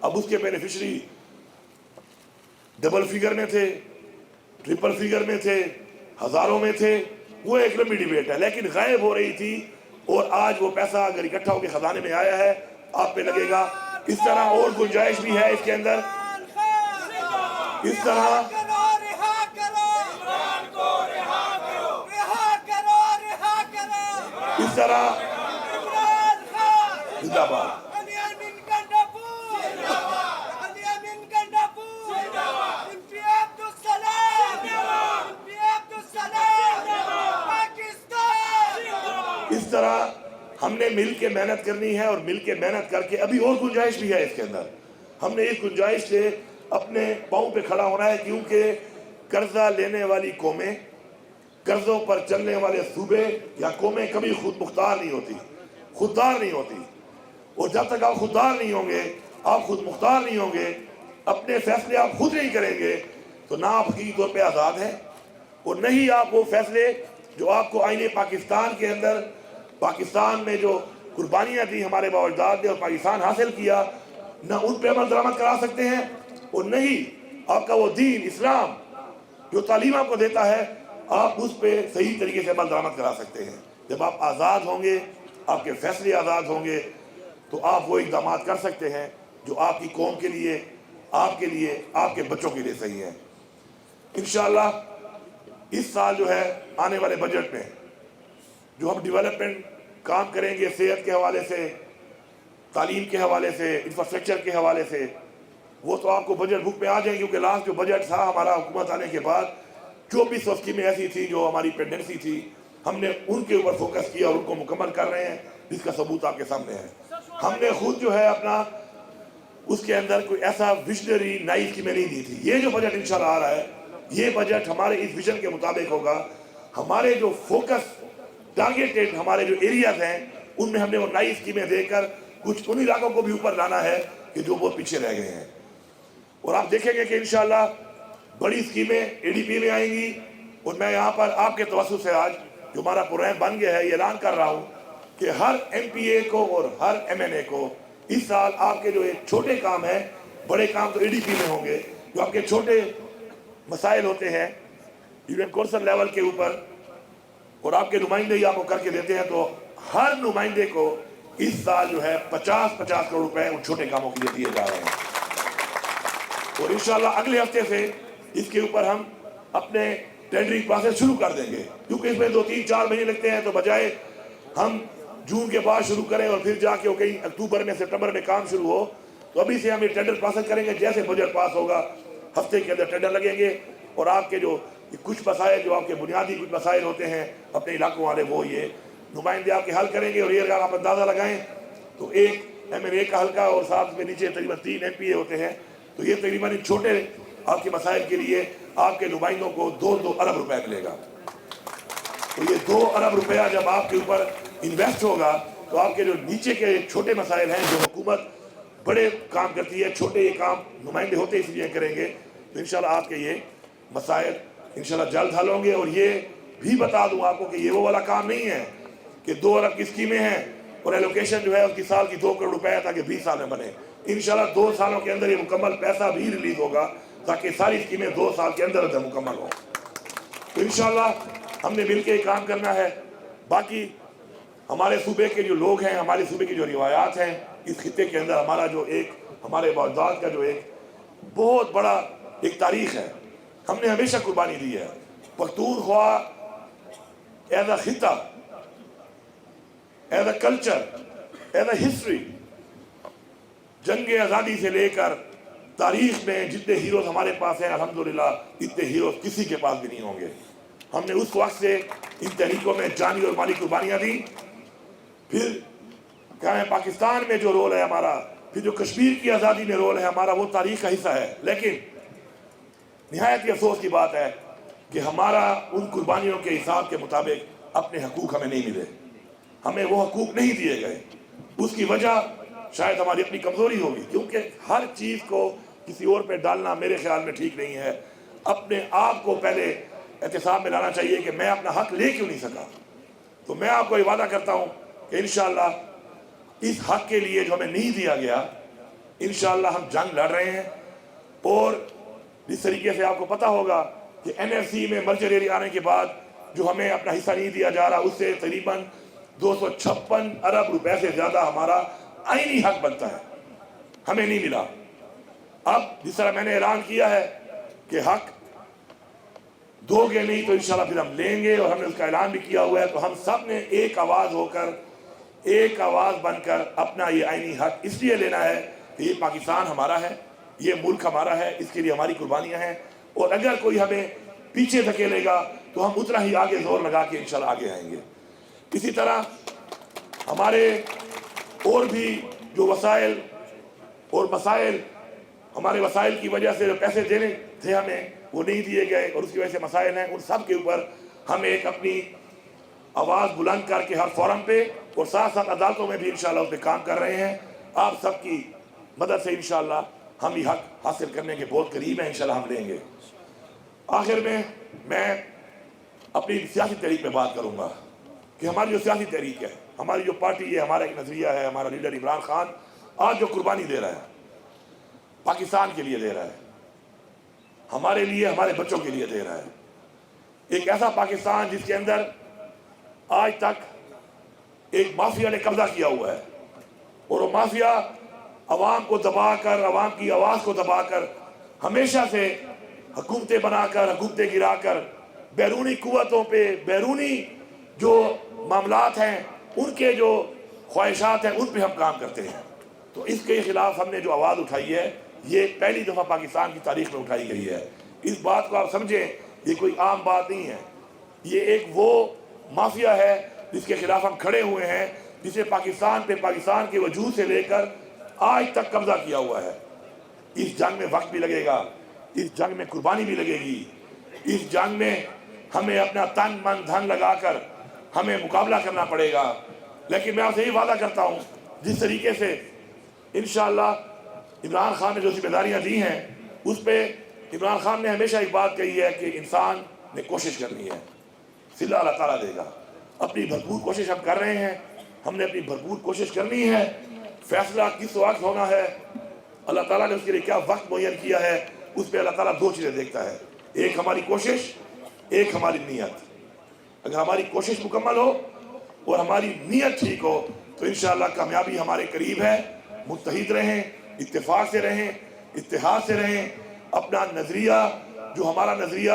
اب اس کے beneficiary double figure میں تھے، ٹرپل فگر میں تھے، ہزاروں میں تھے، وہ ایک لمبی ڈیبیٹ ہے، لیکن غائب ہو رہی تھی، اور آج وہ پیسہ اگر اکٹھا ہو کے خزانے میں آیا ہے آپ پہ لگے گا۔ اس طرح اور گنجائش بھی ہے اس کے اندر، اس طرح زندہ باد۔ اس طرح ہم نے مل کے محنت کرنی ہے، اور مل کے محنت کر کے ابھی اور گنجائش بھی ہے اس کے اندر، ہم نے اس گنجائش سے اپنے پاؤں پہ کھڑا ہونا ہے، کیونکہ قرضہ لینے والی قومیں، قرضوں پر چلنے والے صوبے یا قومیں کبھی خود مختار نہیں ہوتی، خوددار نہیں ہوتی، اور جب تک آپ خوددار نہیں ہوں گے، آپ خود مختار نہیں ہوں گے، اپنے فیصلے آپ خود نہیں کریں گے، تو نہ آپ حقیقی طور پہ آزاد ہیں، اور نہ ہی آپ وہ فیصلے جو آپ کو آئین پاکستان کے اندر، پاکستان میں جو قربانیاں دی ہمارے باوجداد نے اور پاکستان حاصل کیا، نہ ان پہ عمل درآمد کرا سکتے ہیں، اور نہ ہی آپ کا وہ دین اسلام جو تعلیم آپ کو دیتا ہے آپ اس پہ صحیح طریقے سے عمل درآمد کرا سکتے ہیں۔ جب آپ آزاد ہوں گے، آپ کے فیصلے آزاد ہوں گے، تو آپ وہ اقدامات کر سکتے ہیں جو آپ کی قوم کے لیے، آپ کے لیے، آپ کے بچوں کے لیے صحیح ہیں۔ انشاءاللہ اس سال جو ہے آنے والے بجٹ میں جو ہم ڈیولپمنٹ کام کریں گے، صحت کے حوالے سے، تعلیم کے حوالے سے، انفراسٹرکچر کے حوالے سے، وہ تو آپ کو بجٹ بک میں آ جائیں، کیونکہ لاسٹ جو بجٹ تھا ہمارا حکومت آنے کے بعد 24 اسکیمیں ایسی تھی جو ہماری پینڈنسی تھی، ہم نے ان کے اوپر فوکس کیا اور ان کو مکمل کر رہے ہیں، جس کا ثبوت آپ کے سامنے ہے۔ ہم نے خود جو ہے اپنا اس کے اندر کوئی ایسا ویژنری نئی اسکیمیں نہیں دی تھی۔ یہ جو بجٹ انشاءاللہ آ رہا ہے، یہ بجٹ ہمارے اس ویژن کے مطابق ہوگا، ہمارے جو فوکس ٹارگیٹڈ ہمارے جو ایریاز ہیں ان میں ہم نے وہ نئی اسکیمیں دے کر کچھ ان علاقوں کو بھی اوپر لانا ہے کہ جو بہت پیچھے رہ گئے ہیں، اور آپ دیکھیں گے کہ انشاءاللہ بڑی اسکیمیں اے ڈی پی میں آئیں گی، اور میں یہاں پر آپ کے توسط سے آج جو ہمارا پروگرام بن گیا ہے یہ اعلان کر رہا ہوں کہ ہر ایم پی اے کو اور ہر ایم این اے کو اس سال آپ کے جو ایک چھوٹے کام ہیں، بڑے کام تو اے ڈی پی میں ہوں گے، جو آپ کے چھوٹے مسائل ہوتے ہیں یونین کونسل لیول کے اوپر، اور آپ کے نمائندے ہی آپ کو کر کے دیتے ہیں، تو ہر نمائندے کو اس سال جو ہے 50 کروڑ روپے ان چھوٹے کاموں کے لیے دیے جا رہے ہیں، اور انشاءاللہ اگلے ہفتے سے اس کے اوپر ہم اپنے ٹینڈرنگ پروسیس شروع کر دیں گے، کیونکہ اس میں 2-3-4 مہینے لگتے ہیں، تو بجائے ہم جون کے بعد شروع کریں اور پھر جا کے کہیں اکتوبر میں سپٹمبر میں کام شروع ہو، تو ابھی سے ہم یہ ٹینڈر پروسیس کریں گے، جیسے بجٹ پاس ہوگا ہفتے کے اندر ٹینڈر لگیں گے، اور آپ کے جو کچھ مسائل جو آپ کے بنیادی کچھ مسائل ہوتے ہیں اپنے علاقوں والے، وہ یہ نمائندے آپ کے حل کریں گے، اور یہ اگر آپ اندازہ لگائیں تو ایک ایم این اے کا حلقہ اور ساتھ میں نیچے تقریباً 3 ایم پی اے ہوتے ہیں، تو یہ تقریباً ان چھوٹے آپ کے مسائل کے لیے آپ کے نمائندوں کو 2 ارب روپے ملے گا۔ تو یہ 2 ارب روپیہ جب آپ کے اوپر انویسٹ ہوگا تو آپ کے جو نیچے کے چھوٹے مسائل ہیں جو حکومت بڑے کام کرتی ہے، چھوٹے یہ کام نمائندے ہوتے اس لیے کریں گے، تو انشاءاللہ آپ کے یہ مسائل انشاءاللہ جلد حل ہوں گے۔ اور یہ بھی بتا دوں آپ کو کہ یہ وہ والا کام نہیں ہے کہ 2 ارب کی اسکیمیں ہیں اور ایلوکیشن جو ہے اس کی سال کی 2 کروڑ روپے ہے تاکہ 20 سال میں بنے، انشاءاللہ 2 سالوں کے اندر یہ مکمل پیسہ بھی ریلیز ہوگا تاکہ ساری اسکیمیں 2 سال کے اندر اندر مکمل ہوں۔ تو انشاءاللہ ہم نے مل کے کام کرنا ہے۔ باقی ہمارے صوبے کے جو لوگ ہیں، ہمارے صوبے کی جو روایات ہیں، اس خطے کے اندر ہمارا جو ایک ہمارے باوجداد کا جو ایک بہت بڑا ایک تاریخ ہے، ہم نے ہمیشہ قربانی دی ہے۔ پختونخوا ایز اے خطہ، as a culture, as a history, جنگ آزادی سے لے کر تاریخ میں جتنے ہیروز ہمارے پاس ہیں الحمدللہ اتنے ہیروز کسی کے پاس بھی نہیں ہوں گے۔ ہم نے اس وقت سے ان تحریکوں میں جانی اور مالی قربانیاں دی، پھر کیا ہے پاکستان میں جو رول ہے ہمارا، پھر جو کشمیر کی آزادی میں رول ہے ہمارا، وہ تاریخ کا حصہ ہے، لیکن نہایت ہی افسوس کی بات ہے کہ ہمارا ان قربانیوں کے حساب کے مطابق اپنے حقوق ہمیں نہیں ملے، ہمیں وہ حقوق نہیں دیے گئے۔ اس کی وجہ شاید ہماری اپنی کمزوری ہوگی، کیونکہ ہر چیز کو کسی اور پہ ڈالنا میرے خیال میں ٹھیک نہیں ہے۔ اپنے آپ کو پہلے احتساب میں لانا چاہیے کہ میں اپنا حق لے کیوں نہیں سکا۔ تو میں آپ کو یہ وعدہ کرتا ہوں کہ انشاءاللہ اس حق کے لیے جو ہمیں نہیں دیا گیا، انشاءاللہ ہم جنگ لڑ رہے ہیں، اور جس طریقے سے آپ کو پتہ ہوگا کہ NLC میں مرجر ریلی آنے کے بعد جو ہمیں اپنا حصہ نہیں دیا جا رہا، اس سے تقریباً 256 ارب روپے سے زیادہ ہمارا آئینی حق بنتا ہے، ہمیں نہیں ملا۔ اب جس طرح میں نے اعلان کیا ہے کہ حق دو گے نہیں تو انشاءاللہ پھر ہم لیں گے، اور ہم نے اس کا اعلان بھی کیا ہوا ہے، تو ہم سب نے ایک آواز ہو کر، ایک آواز بن کر اپنا یہ آئینی حق اس لیے لینا ہے کہ یہ پاکستان ہمارا ہے، یہ ملک ہمارا ہے، اس کے لیے ہماری قربانیاں ہیں، اور اگر کوئی ہمیں پیچھے دھکیلے گا تو ہم اتنا ہی آگے زور لگا کے انشاءاللہ آگے آئیں گے۔ اسی طرح ہمارے اور بھی جو وسائل اور مسائل، ہمارے وسائل کی وجہ سے جو پیسے دینے تھے ہمیں وہ نہیں دیے گئے، اور اس کی وجہ سے مسائل ہیں، ان سب کے اوپر ہم ایک اپنی آواز بلند کر کے ہر فورم پہ اور ساتھ ساتھ عدالتوں میں بھی انشاءاللہ اس پہ کام کر رہے ہیں۔ آپ سب کی مدد سے انشاءاللہ ہم یہ حق حاصل کرنے کے بہت قریب ہیں، انشاءاللہ ہم لیں گے۔ آخر میں اپنی سیاسی تحریک میں بات کروں گا کہ ہماری جو سیاسی تحریک ہے، ہماری جو پارٹی ہے، ہمارا ایک نظریہ ہے، ہمارا لیڈر عمران خان آج جو قربانی دے رہا ہے پاکستان کے لیے دے رہا ہے، ہمارے لیے، ہمارے بچوں کے لیے دے رہا ہے، ایک ایسا پاکستان جس کے اندر آج تک ایک مافیا نے قبضہ کیا ہوا ہے، اور وہ مافیا عوام کو دبا کر، عوام کی آواز کو دبا کر، ہمیشہ سے حکومتیں بنا کر، حکومتیں گرا کر، بیرونی قوتوں پہ، بیرونی جو معاملات ہیں ان کے جو خواہشات ہیں ان پہ ہم کام کرتے ہیں۔ تو اس کے خلاف ہم نے جو آواز اٹھائی ہے، یہ پہلی دفعہ پاکستان کی تاریخ میں اٹھائی گئی ہے۔ اس بات کو آپ سمجھیں، یہ کوئی عام بات نہیں ہے، یہ ایک وہ مافیا ہے جس کے خلاف ہم کھڑے ہوئے ہیں، جسے پاکستان پہ، پاکستان کے وجود سے لے کر آج تک قبضہ کیا ہوا ہے۔ اس جنگ میں وقت بھی لگے گا، اس جنگ میں قربانی بھی لگے گی، اس جنگ میں ہمیں اپنا تن من دھن لگا کر ہمیں مقابلہ کرنا پڑے گا، لیکن میں آپ سے یہ وعدہ کرتا ہوں جس طریقے سے انشاءاللہ عمران خان نے جو ذمہ داریاں دی ہیں اس پہ عمران خان نے ہمیشہ ایک بات کہی ہے کہ انسان نے کوشش کرنی ہے، صلہ اللہ تعالیٰ دے گا۔ اپنی بھرپور کوشش ہم کر رہے ہیں، ہم نے اپنی بھرپور کوشش کرنی ہے۔ فیصلہ کس وقت ہونا ہے، اللہ تعالیٰ نے اس کے لیے کیا وقت معین کیا ہے، اس پہ اللہ تعالیٰ دو چیزیں دیکھتا ہے، ایک ہماری کوشش، ایک ہماری نیت۔ اگر ہماری کوشش مکمل ہو اور ہماری نیت ٹھیک ہو تو انشاءاللہ کامیابی ہمارے قریب ہے۔ متحد رہیں، اتفاق سے رہیں، اتحاد سے رہیں۔ اپنا نظریہ، جو ہمارا نظریہ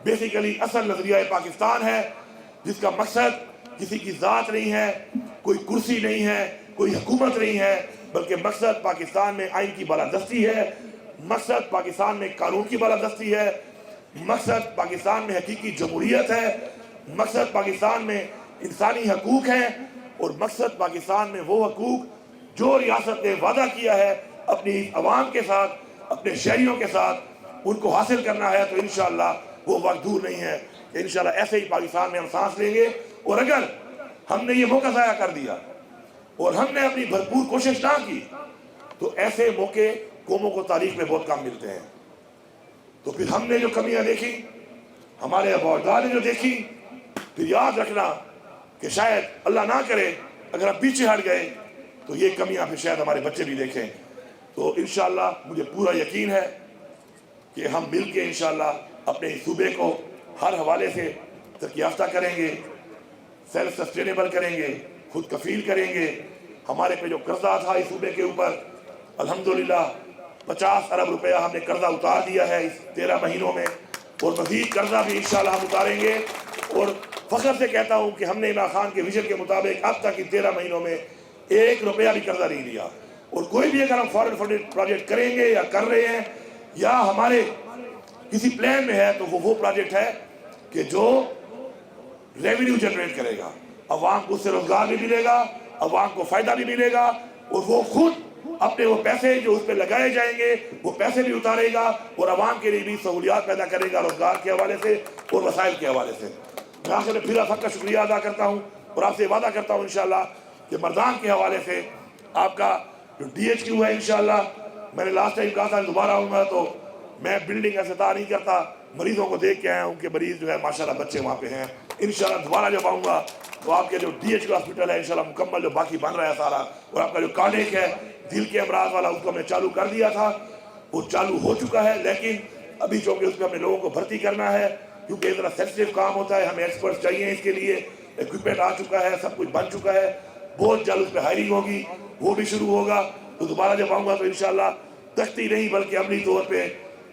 بیسیکلی اصل نظریہ پاکستان ہے، جس کا مقصد کسی کی ذات نہیں ہے، کوئی کرسی نہیں ہے، کوئی حکومت نہیں ہے، بلکہ مقصد پاکستان میں آئین کی بالادستی ہے، مقصد پاکستان میں قانون کی بالادستی ہے، مقصد پاکستان میں حقیقی جمہوریت ہے، مقصد پاکستان میں انسانی حقوق ہیں، اور مقصد پاکستان میں وہ حقوق جو ریاست نے وعدہ کیا ہے اپنی عوام کے ساتھ، اپنے شہریوں کے ساتھ، ان کو حاصل کرنا ہے۔ تو انشاءاللہ وہ وقت دور نہیں ہے کہ انشاءاللہ ایسے ہی پاکستان میں ہم سانس لیں گے، اور اگر ہم نے یہ موقع ضائع کر دیا اور ہم نے اپنی بھرپور کوشش نہ کی تو ایسے موقع قوموں کو تاریخ میں بہت کم ملتے ہیں۔ تو پھر ہم نے جو کمیاں دیکھی، ہمارے اباء نے جو دیکھی، پھر یاد رکھنا کہ شاید اللہ نہ کرے اگر ہم پیچھے ہٹ گئے تو یہ کمیاں پھر شاید ہمارے بچے بھی دیکھیں۔ تو انشاءاللہ مجھے پورا یقین ہے کہ ہم مل کے انشاءاللہ اپنے صوبے کو ہر حوالے سے ترقی یافتہ کریں گے، سیلف سسٹینیبل کریں گے، خود کفیل کریں گے۔ ہمارے پہ جو قرضہ تھا اس صوبے کے اوپر، الحمدللہ 50 ارب روپیہ ہم نے قرضہ اتار دیا ہے اس 13 مہینوں میں، اور مزید قرضہ بھی انشاءاللہ ہم اتاریں گے۔ اور فخر سے کہتا ہوں کہ ہم نے عمران خان کے ویژن کے مطابق اب تک ان 13 مہینوں میں 1 روپیہ بھی قرضہ نہیں لیا، اور کوئی بھی اگر ہم فارن فنڈڈ پروجیکٹ کریں گے یا کر رہے ہیں یا ہمارے کسی پلان میں ہے تو وہ پروجیکٹ ہے کہ جو ریونیو جنریٹ کرے گا، عوام کو اس سے روزگار بھی ملے گا، عوام کو فائدہ بھی ملے گا، اور وہ خود اپنے وہ پیسے جو اس پہ لگائے جائیں گے وہ پیسے بھی اتارے گا، اور عوام کے لیے بھی سہولیات پیدا کرے گا روزگار کے حوالے سے اور وسائل کے حوالے سے۔ میں آخر میں پھر آپ کا شکریہ ادا کرتا ہوں، اور آپ سے وعدہ کرتا ہوں انشاءاللہ کہ مردان کے حوالے سے آپ کا جو DHQ ہے انشاءاللہ، میں نے لاسٹ ٹائم کہا تھا دوبارہ آؤں گا تو میں بلڈنگ کا افتتاح نہیں کرتا، مریضوں کو دیکھ کے آیا ہوں کہ مریض جو ہے ماشاءاللہ بچے وہاں پہ ہیں۔ انشاءاللہ دوبارہ جب آؤں گا تو آپ کے جو DHQ ہاسپٹل ہے انشاءاللہ مکمل جو باقی بن رہا ہے سارا، اور آپ کا جو کارڈیک ہے دل کے امراض والا اس کو ہم نے چالو کر دیا تھا، وہ چالو ہو چکا ہے، لیکن ابھی چونکہ اس میں ہم نے لوگوں کو بھرتی کرنا ہے، کیونکہ اتنا سینسٹیو کام ہوتا ہے، ہمیں ایکسپرٹ چاہیے اس کے لیے، ایکوپمنٹ آ چکا ہے، سب کچھ بن چکا ہے، بہت جلد اس پہ ہائرنگ ہوگی، وہ بھی شروع ہوگا۔ تو دوبارہ جب آؤں گا تو انشاءاللہ تختی نہیں بلکہ عملی طور پہ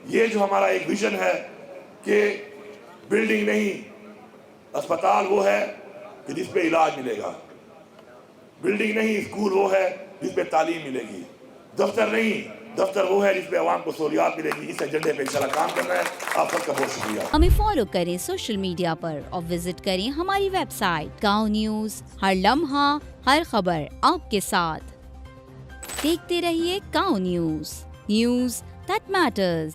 یہ جو ہمارا ایک ویژن ہے کہ بلڈنگ نہیں، اسپتال وہ ہے کہ جس پہ علاج ملے گا، بلڈنگ نہیں، اسکول وہ ہے جس پہ تعلیم ملے گی، دفتر نہیں، دفتر وہ ہے جس پہ عوام کو سہولیات ملے گی۔ اس ایجنڈے پہ انشاءاللہ کام کرنا ہے۔ آپ سب کا بہت شکریہ۔ ہمیں فالو کریں سوشل میڈیا پر اور وزٹ کریں ہماری ویب سائٹ گاؤں نیوز، ہر لمحہ ہر خبر آپ کے ساتھ۔ دیکھتے رہیے گاؤں نیوز، نیوز دیٹ میٹرز۔